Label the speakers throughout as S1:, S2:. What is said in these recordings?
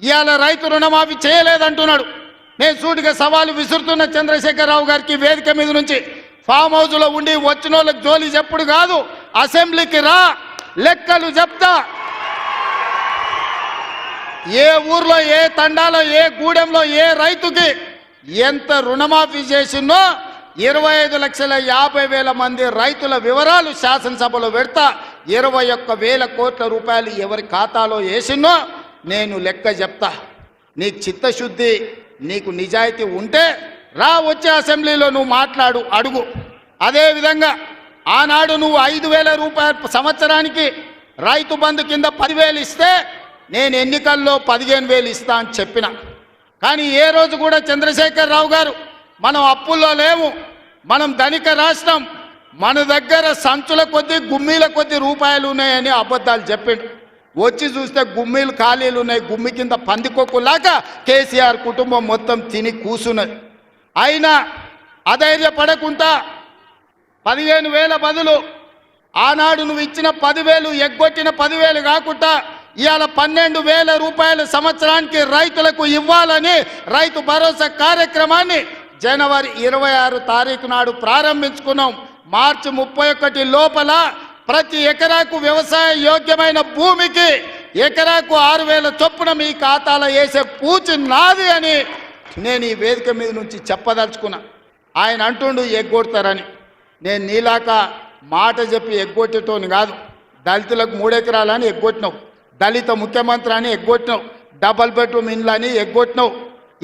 S1: ఇవాళ రైతు రుణమాఫీ చేయలేదంటున్నాడు. నేను సూటిగా సవాలు విసురుతున్న చంద్రశేఖరరావు గారికి వేదిక మీద నుంచి, ఫామ్ హౌస్లో ఉండి వచ్చిన వాళ్ళకి జోలి చెప్పుడు కాదు, అసెంబ్లీకి రా, లెక్కలు చెప్తా. ఏ ఊర్లో, ఏ తండాలో, ఏ గూడెంలో ఏ రైతుకి ఎంత రుణమాఫీ చేసిందో 25,50,000 మంది రైతుల వివరాలు శాసనసభలో పెడతా. 21,000 కోట్ల రూపాయలు ఎవరి ఖాతాలో వేసినో నేను లెక్క చెప్తా. నీకు చిత్తశుద్ధి, నీకు నిజాయితీ ఉంటే రా, వచ్చే అసెంబ్లీలో నువ్వు మాట్లాడు, అడుగు. అదేవిధంగా ఆనాడు నువ్వు 5,000 రూపాయలు సంవత్సరానికి రైతు బంధు కింద 10,000 ఇస్తే నేను ఎన్నికల్లో 15,000 ఇస్తా అని చెప్పిన. కానీ ఏ రోజు కూడా చంద్రశేఖరరావు గారు మనం అప్పుల్లో లేవు, మనం ధనిక రాష్ట్రం, మన దగ్గర సంచుల కొద్దీ గుమ్మీల కొద్దీ రూపాయలు ఉన్నాయని అబద్ధాలు చెప్పిండు. వచ్చి చూస్తే గుమ్మీలు ఖాళీలు ఉన్నాయి, గుమ్మి కింద పందికొక్కులాగా కేసీఆర్ కుటుంబం మొత్తం తిని కూసున్నది. అయినా అధైర్యపడకుండా 15,000 బదులు ఆనాడు నువ్వు ఇచ్చిన 10,000 ఎగ్గొట్టిన 10,000 కాకుండా ఇవాళ 12,000 రూపాయలు సంవత్సరానికి రైతులకు ఇవ్వాలని రైతు భరోసా కార్యక్రమాన్ని జనవరి 26 తారీఖు నాడు ప్రారంభించుకున్నాం. మార్చి 31 లోపల ప్రతి ఎకరాకు వ్యవసాయ యోగ్యమైన భూమికి ఎకరాకు 6,000 చొప్పున మీ ఖాతాలో వేసే పూచి నాది అని నేను ఈ వేదిక మీద నుంచి చెప్పదలుచుకున్నా. ఆయన అంటుండు ఎగ్గొడతారని. నేను నీలాక మాట చెప్పి ఎగ్గొట్టేటోని కాదు. దళితులకు 3 ఎకరాలని ఎగ్గొట్టినావు, దళిత ముఖ్యమంత్రి అని ఎగ్గొట్టినావు, డబల్ బెడ్రూమ్ ఇండ్లు అని ఎగ్గొట్టినావు.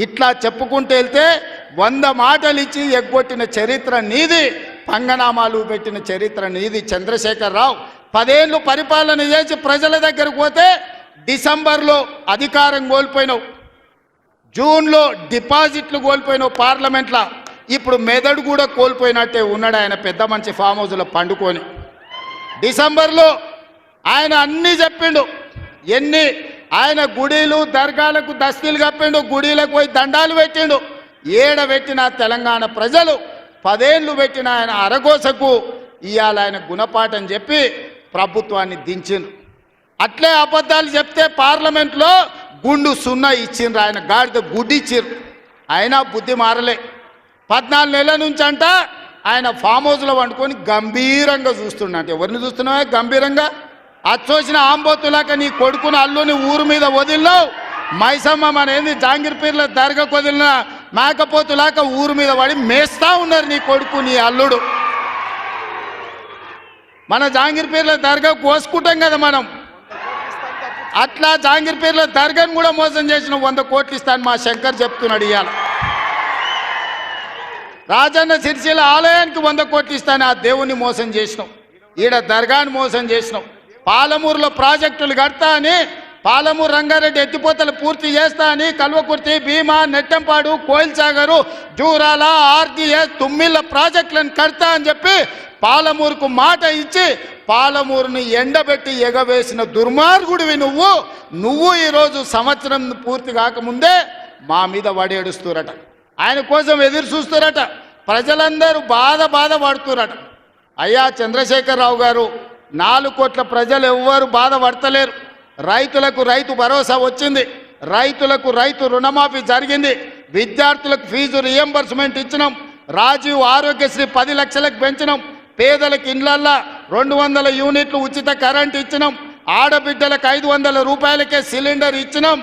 S1: ఇట్లా చెప్పుకుంటూ వెళ్తే 100 మాటలు ఇచ్చి ఎగ్గొట్టిన చరిత్ర నీది, పంగనామాలు పెట్టిన చరిత్ర నీది. చంద్రశేఖరరావు 10 ఏళ్ళు పరిపాలన చేసి ప్రజల దగ్గరకు పోతే డిసెంబర్లో అధికారం కోల్పోయినావు, జూన్లో డిపాజిట్లు కోల్పోయినావు పార్లమెంట్లో. ఇప్పుడు మెదడు కూడా కోల్పోయినట్టే ఉన్నాడు ఆయన, పెద్ద మంచి ఫామ్ హౌస్లో పండుకొని. డిసెంబర్లో ఆయన అన్నీ చెప్పిండు. ఆయన గుడీలు దర్గాలకు దస్తీలు కప్పిండు, గుడీలకు పోయి దండాలు పెట్టిండు. పెట్టిన తెలంగాణ ప్రజలు 10 ఏళ్ళు పెట్టిన ఆయన అరగోసకు ఇవాళ ఆయన గుణపాఠం చెప్పి ప్రభుత్వాన్ని దించిండు. అట్లే అబద్ధాలు చెప్తే పార్లమెంట్లో గుండు 0 ఇచ్చిండ్రు, ఆయన గాడిద గుడ్డి ఇచ్చిండ్రు. అయినా బుద్ధి మారలే. 14 నెలల నుంచి అంట ఆయన ఫామ్ హౌస్లో వండుకొని గంభీరంగా చూస్తుండ. ఎవరిని చూస్తున్నావా గంభీరంగా? అచ్చోసిన ఆంబోతులాక నీ కొడుకుని అల్లుని ఊరు మీద వదిలినావు. మైసమ్మ మన ఏంది జాంగీర్పీర్ల దర్గాకు వదిలిన మేకపోతులాక ఊరు మీద పడి మేస్తా ఉన్నారు నీ కొడుకు నీ అల్లుడు. మన జాంగీర్పీర్ల దర్గా కోసుకుంటాం కదా మనం, అట్లా జాంగీర్పీర్ల దర్గాను కూడా మోసం చేసిన 100 కోట్లు ఇస్తాను మా శంకర్ చెప్తున్నాడు. ఇవాళ రాజన్న సిరిసిల్ల ఆలయానికి 100 కోట్లు ఇస్తాను, ఆ దేవుణ్ణి మోసం చేసినావు. ఈడ దర్గాను మోసం చేసినావు. పాలమూరులో ప్రాజెక్టులు కడతా అని, పాలమూరు రంగారెడ్డి ఎత్తిపోతలు పూర్తి చేస్తా అని కల్వకుర్తి, భీమా, నెట్టంపాడు, కోయిల్సాగరు, జూరాల, ఆర్జీఎస్, తుమ్మిళ్ళ ప్రాజెక్టులను కడతా అని చెప్పి పాలమూరుకు మాట ఇచ్చి పాలమూరుని ఎండబెట్టి ఎగవేసిన దుర్మార్గుడివి నువ్వు ఈరోజు సంవత్సరం పూర్తి కాకముందే మా మీద వడేడుస్తురట. ఆయన కోసం ఎదురు చూస్తురట. ప్రజలందరూ బాధ పడుతురట. అయ్యా చంద్రశేఖరరావు గారు, 4 కోట్ల ప్రజలు ఎవ్వరు బాధపడతలేరు. రైతులకు రైతు భరోసా వచ్చింది, రైతులకు రైతు రుణమాఫీ జరిగింది, విద్యార్థులకు ఫీజు రియంబర్స్మెంట్ ఇచ్చినాం, రాజీవ్ ఆరోగ్యశ్రీ 10 లక్షలకు పెంచినాం, పేదలకు ఇండ్లల్లా 200 యూనిట్లు ఉచిత కరెంట్ ఇచ్చినాం, ఆడబిడ్డలకు 500 రూపాయలకే సిలిండర్ ఇచ్చినాం.